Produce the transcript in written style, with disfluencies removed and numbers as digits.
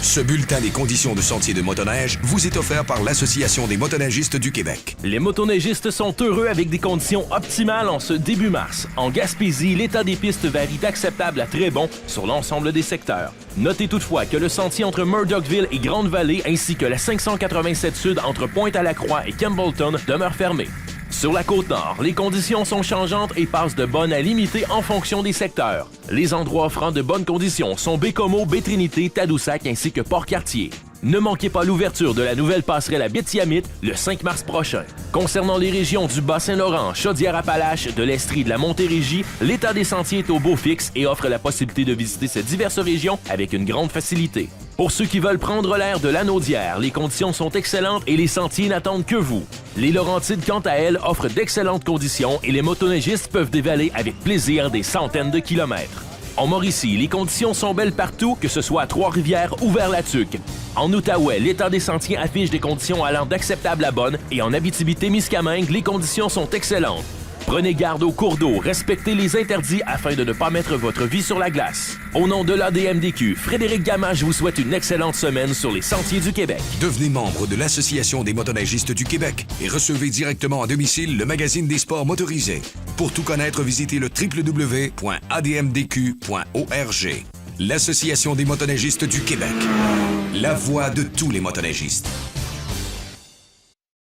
Ce bulletin des conditions de sentier de motoneige vous est offert par l'Association des motoneigistes du Québec. Les motoneigistes sont heureux avec des conditions optimales en ce début mars. En Gaspésie, l'état des pistes varie d'acceptable à très bon sur l'ensemble des secteurs. Notez toutefois que le sentier entre Murdochville et Grande-Vallée ainsi que la 587 Sud entre Pointe-à-la-Croix et Campbellton demeurent fermés. Sur la Côte-Nord, les conditions sont changeantes et passent de bonnes à limitées en fonction des secteurs. Les endroits offrant de bonnes conditions sont Bécomo, Baie-Trinité, Tadoussac ainsi que Port-Cartier. Ne manquez pas l'ouverture de la nouvelle passerelle à Bétiamite le 5 mars prochain. Concernant les régions du Bas-Saint-Laurent, Chaudière-Appalaches, de l'Estrie et de la Montérégie, l'état des sentiers est au beau fixe et offre la possibilité de visiter ces diverses régions avec une grande facilité. Pour ceux qui veulent prendre l'air de Lanaudière, les conditions sont excellentes et les sentiers n'attendent que vous. Les Laurentides, quant à elles, offrent d'excellentes conditions et les motoneigistes peuvent dévaler avec plaisir des centaines de kilomètres. En Mauricie, les conditions sont belles partout, que ce soit à Trois-Rivières ou vers la Tuque. En Outaouais, l'état des sentiers affiche des conditions allant d'acceptable à bonnes et en Abitibi-Témiscamingue, les conditions sont excellentes. Prenez garde aux cours d'eau, respectez les interdits afin de ne pas mettre votre vie sur la glace. Au nom de l'ADMDQ, Frédéric Gamache vous souhaite une excellente semaine sur les sentiers du Québec. Devenez membre de l'Association des motoneigistes du Québec et recevez directement à domicile le magazine des sports motorisés. Pour tout connaître, visitez le www.admdq.org. L'Association des motoneigistes du Québec. La voix de tous les motoneigistes.